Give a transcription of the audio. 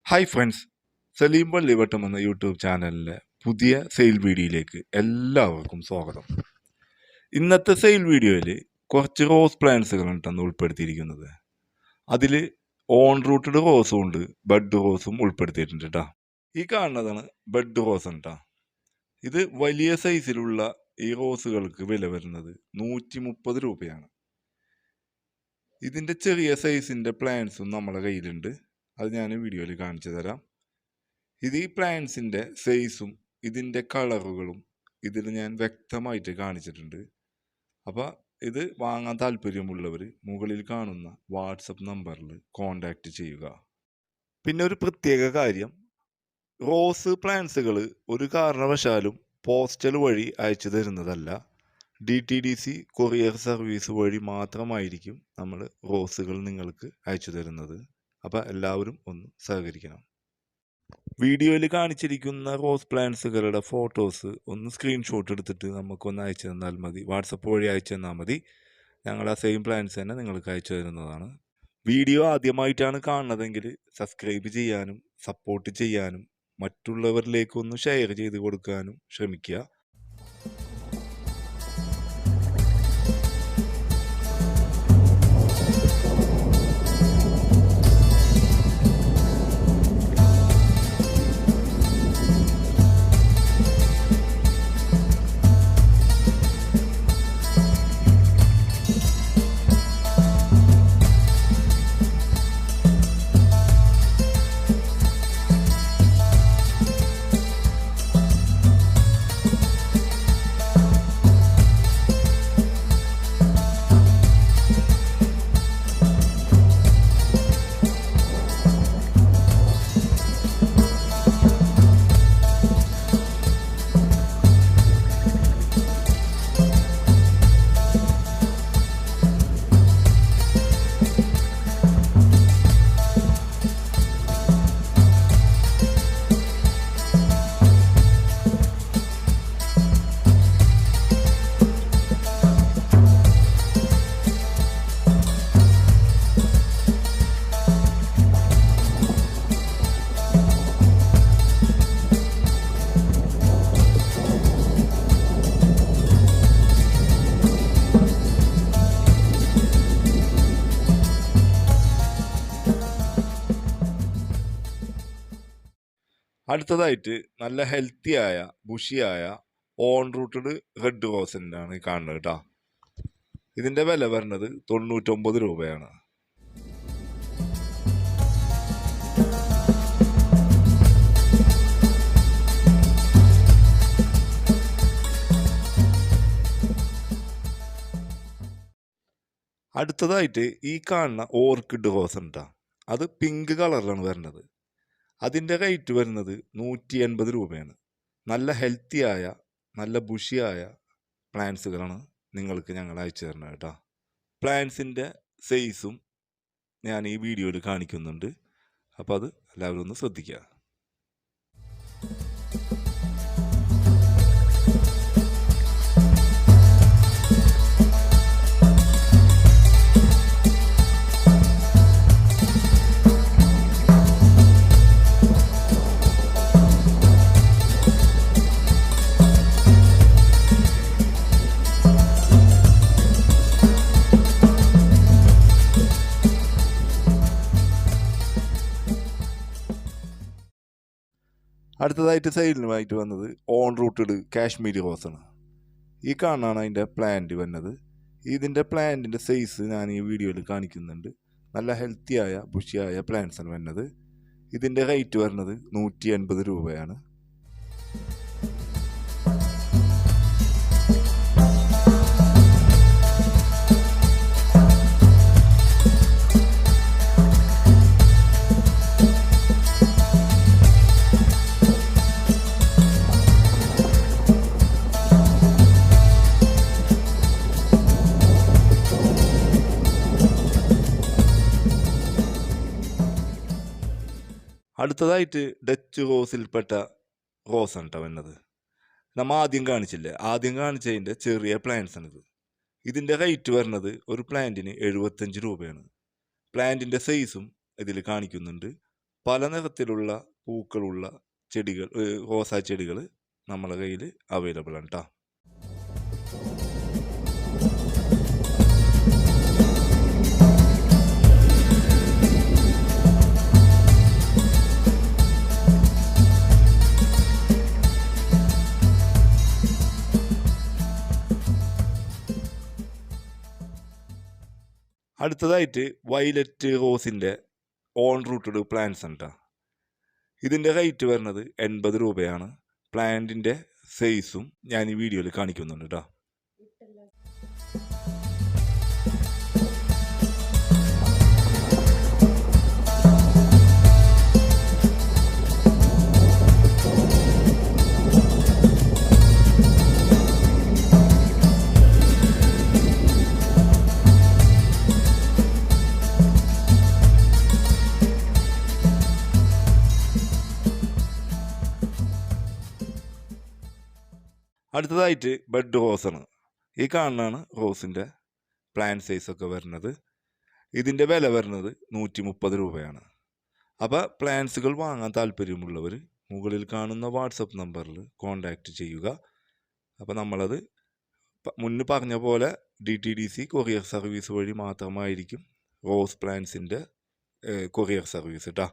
Hi friends, Saleem പള്ളിവട്ടം എന്ന YouTube ചാനലിലെ പുതിയ സെയിൽ വീഡിയോയിലേക്ക് എല്ലാവർക്കും സ്വാഗതം. ഇന്നത്തെ സെയിൽ വീഡിയോയിൽ കുറച്ച് റോസ് പ്ലാന്റ്സുകളാണ് ഉൾപ്പെടുത്തിയിരിക്കുന്നത്. അതിൽ ഓൺ റൂട്ടഡ് റോസും ഉണ്ട്, ബഡ് റോസും ഉൾപ്പെടുത്തിയിട്ടുണ്ട് കേട്ടോ. ഈ കാണുന്നതാണ് ബഡ് റോസ് കേട്ടോ. ഇത് വലിയ സൈസിലുള്ള ഈ റോസുകൾക്ക് വില വരുന്നത് 130 രൂപയാണ്. ഇതിൻ്റെ ചെറിയ സൈസിൻ്റെ പ്ലാന്റ്സും നമ്മുടെ കയ്യിലുണ്ട്. അത് ഞാൻ വീഡിയോയിൽ കാണിച്ചു തരാം. ഇത് ഈ പ്ലാന്റ്സിൻ്റെ സൈസും ഇതിൻ്റെ കളറുകളും ഇതിൽ ഞാൻ വ്യക്തമായിട്ട് കാണിച്ചിട്ടുണ്ട്. അപ്പോൾ ഇത് വാങ്ങാൻ താല്പര്യമുള്ളവർ മുകളിൽ കാണുന്ന വാട്സപ്പ് നമ്പറിൽ കോൺടാക്റ്റ് ചെയ്യുക. പിന്നെ ഒരു പ്രത്യേക കാര്യം, റോസ് പ്ലാന്റ്സുകൾ ഒരു കാരണവശാലും പോസ്റ്റൽ വഴി അയച്ചു തരുന്നതല്ല. DTDC കൊറിയർ സർവീസ് വഴി മാത്രമായിരിക്കും നമ്മൾ റോസുകൾ നിങ്ങൾക്ക് അയച്ചു തരുന്നത്. അപ്പോൾ എല്ലാവരും ഒന്ന് സഹകരിക്കണം. വീഡിയോയിൽ കാണിച്ചിരിക്കുന്ന റോസ് പ്ലാന്റ്സുകളുടെ ഫോട്ടോസ് ഒന്ന് സ്ക്രീൻഷോട്ട് എടുത്തിട്ട് നമുക്കൊന്ന് അയച്ചു തന്നാൽ മതി. വാട്സപ്പ് വഴി അയച്ചു തന്നാൽ മതി. ഞങ്ങൾ ആ സെയിം പ്ലാന്റ്സ് തന്നെ നിങ്ങൾക്ക് അയച്ചു തരുന്നതാണ്. വീഡിയോ ആദ്യമായിട്ടാണ് കാണുന്നതെങ്കിൽ സബ്സ്ക്രൈബ് ചെയ്യാനും സപ്പോർട്ട് ചെയ്യാനും മറ്റുള്ളവരിലേക്കൊന്ന് ഷെയർ ചെയ്ത് കൊടുക്കാനും ശ്രമിക്കുക. അടുത്തതായിട്ട് നല്ല ഹെൽത്തിയായ ബുഷിയായ ഓൺ റൂട്ടഡ് റെഡ് റോസിൻ്റെ ആണ് കാണുന്നത് കേട്ടോ. ഇതിൻ്റെ വില വരുന്നത് 99 രൂപയാണ്. അടുത്തതായിട്ട് ഈ കാണുന്ന ഓർക്കിഡ് റോസ് ഉണ്ട്. അത് പിങ്ക് കളറിലാണ് വരുന്നത്. അതിൻ്റെ റേറ്റ് വരുന്നത് 180 രൂപയാണ്. നല്ല ഹെൽത്തിയായ നല്ല ബുഷിയായ പ്ലാന്റ്സുകളാണ് നിങ്ങൾക്ക് ഞങ്ങൾ അയച്ചു തരുന്നത് കേട്ടോ. പ്ലാന്റ്സിൻ്റെ സൈസും ഞാൻ ഈ വീഡിയോയിൽ കാണിക്കുന്നുണ്ട്. അപ്പോൾ അത് എല്ലാവരും ഒന്ന് ശ്രദ്ധിക്കുക. അടുത്തതായിട്ട് സൈഡിലുമായിട്ട് വന്നത് ഓൺ റൂട്ടഡ് കാശ്മീരി റോസാണ്. ഈ കാണാനാണ് അതിൻ്റെ പ്ലാന്റ് വരുന്നത്. ഇതിൻ്റെ പ്ലാന്റിൻ്റെ സൈസ് ഞാൻ ഈ വീഡിയോയിൽ കാണിക്കുന്നുണ്ട്. നല്ല ഹെൽത്തിയായ ബുഷിയായ പ്ലാന്റ്സാണ് വരുന്നത്. ഇതിൻ്റെ റേറ്റ് വരുന്നത് 180 രൂപയാണ്. അടുത്തതായിട്ട് ഡച്ച് റോസിൽപ്പെട്ട റോസാണ് കേട്ടോ വരുന്നത്. നമ്മൾ ആദ്യം കാണിച്ചതിൻ്റെ ചെറിയ പ്ലാന്റ്സ് ആണിത്. ഇതിൻ്റെ റേറ്റ് വരുന്നത് ഒരു പ്ലാന്റിന് 75 രൂപയാണ്. പ്ലാന്റിൻ്റെ സൈസും ഇതിൽ കാണിക്കുന്നുണ്ട്. പല നിറത്തിലുള്ള പൂക്കളുള്ള ചെടികൾ, റോസാ ചെടികൾ നമ്മളെ കയ്യിൽ അവൈലബിൾ ആണ് കേട്ടോ. അടുത്തതായിട്ട് വയലറ്റ് റോസിൻ്റെ ഓൺ റൂട്ടഡ് പ്ലാന്റ്സ് ഉണ്ട്. ഇതിൻ്റെ റേറ്റ് വരുന്നത് 80 രൂപയാണ്. പ്ലാന്റിൻ്റെ സൈസും ഞാൻ ഈ വീഡിയോയിൽ കാണിക്കുന്നുണ്ട് കേട്ടോ. അടുത്തതായിട്ട് ബെഡ് റോസാണ്. ഈ കാണുന്നതാണ് റോസിൻ്റെ പ്ലാന്റ് സൈസൊക്കെ വരുന്നത്. ഇതിൻ്റെ വില വരുന്നത് 130 രൂപയാണ്. അപ്പോൾ പ്ലാന്റ്സുകൾ വാങ്ങാൻ താല്പര്യമുള്ളവർ മുകളിൽ കാണുന്ന വാട്സപ്പ് നമ്പറിൽ കോൺടാക്റ്റ് ചെയ്യുക. അപ്പോൾ നമ്മളത് മുന്നേ പറഞ്ഞ പോലെ DTDC കൊറിയർ സർവീസ് വഴി മാത്രമായിരിക്കും റോസ് പ്ലാന്റ്സിൻ്റെ കൊറിയർ സർവീസ് കേട്ടോ.